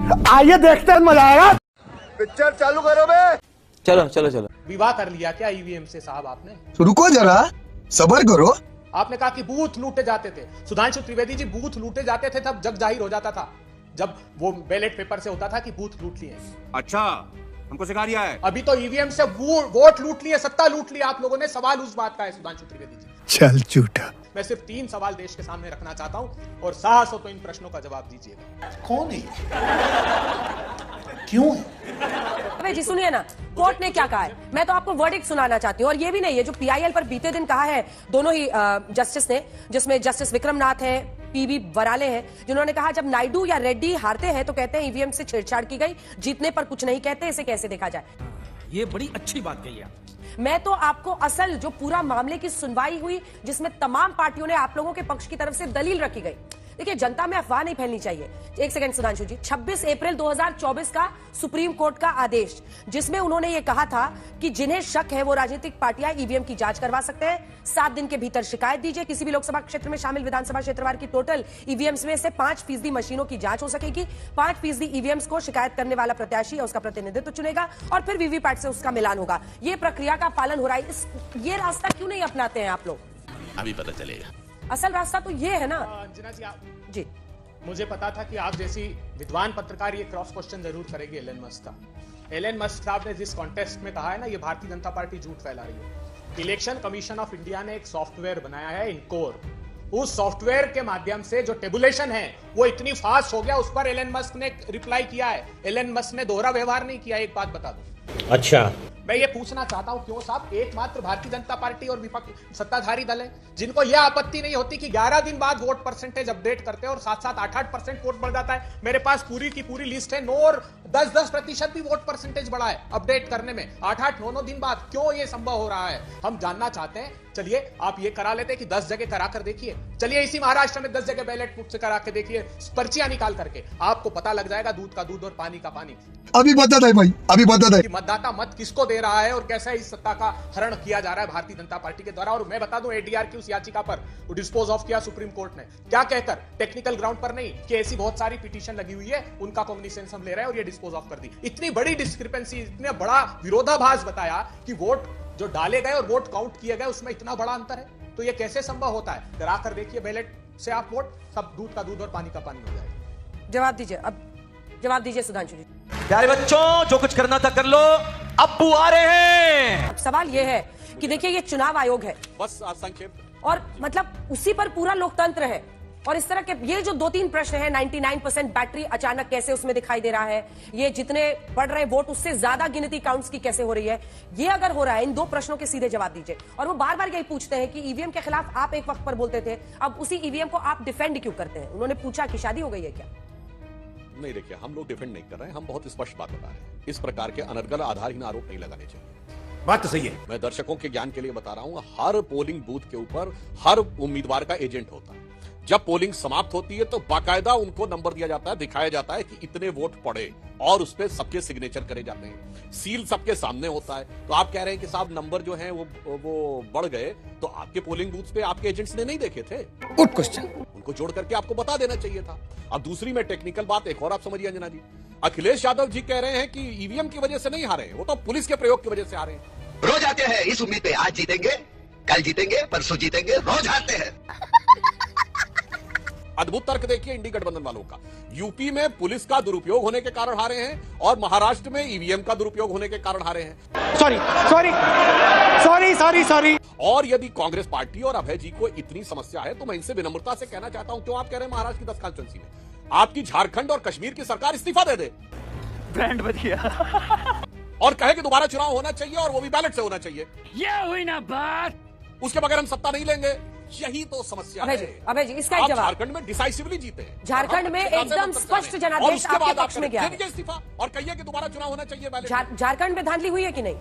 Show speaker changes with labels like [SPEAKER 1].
[SPEAKER 1] आइए देखते हैं, मजा आएगा।
[SPEAKER 2] पिक्चर चालू करो बे।
[SPEAKER 3] चलो चलो चलो।
[SPEAKER 4] विवाह कर लिया क्या ईवीएम से साहब आपने?
[SPEAKER 2] रुको जरा, सबर करो।
[SPEAKER 4] आपने कहा कि बूथ लूटे जाते थे। सुधांशु त्रिवेदी जी, बूथ लूटे जाते थे तब जग जाहिर हो जाता था, जब वो बैलेट पेपर से होता था कि बूथ लूट लिए।
[SPEAKER 5] अच्छा, हमको सिखा दिया है।
[SPEAKER 4] अभी तो ईवीएम से वोट लूट लिए, सत्ता लूट ली आप लोगों ने। सवाल उस बात का है सुधांशु त्रिवेदी जी।
[SPEAKER 2] चल झूठा।
[SPEAKER 4] मैं सिर्फ 3 सवाल देश के सामने रखना चाहता हूं और साहस हो तो इन प्रश्नों का जवाब दीजिएगा।
[SPEAKER 1] कौन है? क्यों है?
[SPEAKER 6] अबे जी सुनिए ना, कोर्ट ने क्या कहा है, मैं तो आपको वर्डिक्ट सुनाना चाहती हूँ। और ये भी नहीं है जो पीआईएल पर बीते दिन कहा है दोनों ही जस्टिस ने, जिसमें जस्टिस विक्रमनाथ है, पीबी वराले हैं, जिन्होंने कहा जब नायडू या रेड्डी हारते हैं तो कहते हैं ईवीएम से छेड़छाड़ की गई, जीतने पर कुछ नहीं कहते। इसे कैसे देखा जाए?
[SPEAKER 7] ये बड़ी अच्छी बात कही है।
[SPEAKER 6] मैं तो आपको असल जो पूरा मामले की सुनवाई हुई, जिसमें तमाम पार्टियों ने आप लोगों के पक्ष की तरफ से दलील रखी गई। देखिए, जनता में अफवाह नहीं फैलनी चाहिए। एक सेकंड सुधांशु जी। 26 अप्रैल 2024 का सुप्रीम कोर्ट का आदेश, जिसमें उन्होंने ये कहा था कि जिन्हें शक है वो राजनीतिक पार्टियां ईवीएम की जांच करवा सकते हैं। 7 दिन के भीतर शिकायत दीजिए। किसी भी लोकसभा क्षेत्र में शामिल विधानसभा क्षेत्रवार की टोटल ईवीएम्स में से 5% मशीनों की जांच हो सकेगी। 5% ईवीएम्स को शिकायत करने वाला प्रत्याशी या उसका प्रतिनिधित्व चुनेगा और फिर वीवीपैट से उसका मिलान होगा। ये प्रक्रिया का पालन हो रहा है। ये रास्ता क्यों नहीं अपनाते हैं आप लोग?
[SPEAKER 5] अभी पता चलेगा।
[SPEAKER 6] असल रास्ता तो ये है ना।
[SPEAKER 4] अंजना जी, आप
[SPEAKER 6] जी,
[SPEAKER 4] मुझे पता था कि आप जैसी विद्वान पत्रकार ये क्रॉस क्वेश्चन जरूर करेंगे एलन मस्क का। एलन मस्क साहब ने जिस कॉन्टेस्ट में कहा है ना, ये भारतीय जनता पार्टी झूठ फैला रही है। इलेक्शन कमीशन ऑफ इंडिया ने एक सॉफ्टवेयर बनाया है, इनकोर। उस सॉफ्टवेयर के माध्यम से जो टेबुलेशन है वो इतनी फास्ट हो गया, उस पर एलन मस्क ने रिप्लाई किया है। एलन मस्क ने दोहरा व्यवहार नहीं किया। एक बात बता दूं,
[SPEAKER 7] अच्छा,
[SPEAKER 4] मैं ये पूछना चाहता हूं, क्यों साहब एकमात्र भारतीय जनता पार्टी और विपक्ष सत्ताधारी दल है जिनको यह आपत्ति नहीं होती कि 11 दिन बाद वोट परसेंटेज अपडेट करते हैं और 7-7, 8-8% वोट बढ़ जाता है। मेरे पास पूरी की पूरी लिस्ट है। 9 और 10-10% भी वोट परसेंटेज बढ़ा है अपडेट करने में 8-8, 9-9 दिन बाद। क्यों ये संभव हो रहा है, हम जानना चाहते हैं। चलिए आप ये करा लेते हैं कि 10 जगह करा कर देखिए। चलिए इसी महाराष्ट्र में 10 जगह बैलेट पुट से करा के देखिए, पर्चियां निकाल करके आपको पता लग जाएगा दूध का दूध और पानी का पानी।
[SPEAKER 2] अभी बता दे भाई, अभी बता दे।
[SPEAKER 4] मतदाता मत किसको दे रहा है और कैसे इस सत्ता का हरण किया जा रहा है भारतीय जनता पार्टी के द्वारा। और मैं बता दूं, एडीआर की उस याचिका पर डिस्पोज ऑफ किया सुप्रीम कोर्ट ने। क्या कहकर? टेक्निकल ग्राउंड पर नहीं, कि ऐसी बहुत सारी पिटीशन लगी हुई है, उनका कॉग्निसेंस हम ले रहे हैं और ये डिस्पोज ऑफ कर दी। इतनी बड़ी डिस्क्रिपेंसी, इतने बड़ा विरोधाभास बताया कि वोट जो डाले गए और वोट काउंट किए गए उसमें इतना बड़ा अंतर है। तो ये कैसे संभव होता है? करा कर देखिए बैलेट से आप वोट, सब दूध का दूध और पानी का पानी हो जाएगा।
[SPEAKER 6] जवाब दीजिए, अब जवाब दीजिए सुधांशु जी।
[SPEAKER 3] प्यारे बच्चों, जो कुछ करना था कर लो, अब्बू आ रहे हैं।
[SPEAKER 6] अब सवाल यह है कि देखिए, ये चुनाव आयोग है
[SPEAKER 5] बस संक्षेप
[SPEAKER 6] और मतलब उसी पर पूरा लोकतंत्र है। और इस तरह के ये जो 2-3 प्रश्न है, 99% बैटरी अचानक कैसे उसमें दिखाई दे रहा है, ये जितने बढ़ रहे वोट उससे ज्यादा गिनती काउंट्स की कैसे हो रही है, ये अगर हो रहा है, इन 2 प्रश्नों के सीधे जवाब दीजिए। और वो बार बार यही पूछते हैं कि ईवीएम के खिलाफ आप एक वक्त पर बोलते थे, अब उसी ईवीएम को आप डिफेंड क्यों करते हैं? उन्होंने पूछा कि शादी हो गई है क्या?
[SPEAKER 5] नहीं, देखिए, हम लोग डिफेंड नहीं कर रहे हैं, हम बहुत स्पष्ट बात बता रहे हैं। इस प्रकार के अनर्गल आधारहीन आरोप नहीं लगाने चाहिए।
[SPEAKER 7] बात तो सही है।
[SPEAKER 5] मैं दर्शकों के ज्ञान के लिए बता रहा हूं, हर पोलिंग बूथ के ऊपर हर उम्मीदवार का एजेंट होता है। जब पोलिंग समाप्त होती है तो बाकायदा उनको नंबर दिया जाता है, दिखाया जाता है कि इतने वोट पड़े और उस पर सबके सिग्नेचर करे जाते हैं, सील सबके सामने होता है। तो आप कह रहे हैं कि साहब नंबर जो है वो बढ़ गए, तो आपके पोलिंग बूथ पे आपके एजेंट्स ने नहीं देखे थे?
[SPEAKER 2] Good question.
[SPEAKER 5] उनको जोड़ करके आपको बता देना चाहिए था। अब दूसरी में टेक्निकल बात एक और आप समझिए अंजना जी, अखिलेश यादव जी कह रहे हैं कि ईवीएम की वजह से नहीं हारे, वो तो पुलिस के प्रयोग की वजह से हारे हैं।
[SPEAKER 8] रोज आते हैं इस उम्मीद पे, आज जीतेंगे, कल जीतेंगे, परसों जीतेंगे, रोज हारते हैं।
[SPEAKER 5] अद्भुत तर्क देखिए इंडी गठबंधन वालों का। यूपी में पुलिस का दुरुपयोग होने के कारण हारे हैं और महाराष्ट्र में ईवीएम का दुरुपयोग होने के कारण हारे हैं।
[SPEAKER 1] सॉरी।
[SPEAKER 5] और यदि कांग्रेस पार्टी और अभय जी को इतनी समस्या है तो मैं इनसे विनम्रता से कहना चाहता हूं, क्यों आप कह रहे हैं महाराष्ट्र की 10 कॉन्स्टिट्यूंसी में आपकी झारखंड और कश्मीर की सरकार इस्तीफा दे दे,
[SPEAKER 7] ब्रांड बढ़िया।
[SPEAKER 5] और कहे कि दोबारा चुनाव होना चाहिए और वो भी बैलेट से होना चाहिए।
[SPEAKER 7] ये हुई ना बात।
[SPEAKER 5] उसके बगैर हम सत्ता नहीं लेंगे। यही तो समस्या है।
[SPEAKER 6] अभय जी, इसका
[SPEAKER 5] आप
[SPEAKER 6] एक जवाब।
[SPEAKER 5] झारखंड में डिसाइसिवली जीते हैं।
[SPEAKER 6] झारखंड में एकदम स्पष्ट जनादेश आपके पक्ष में गया है।
[SPEAKER 5] इस्तीफा और कहिए कि दोबारा चुनाव होना चाहिए।
[SPEAKER 6] झारखंड में धांधली हुई है कि नहीं?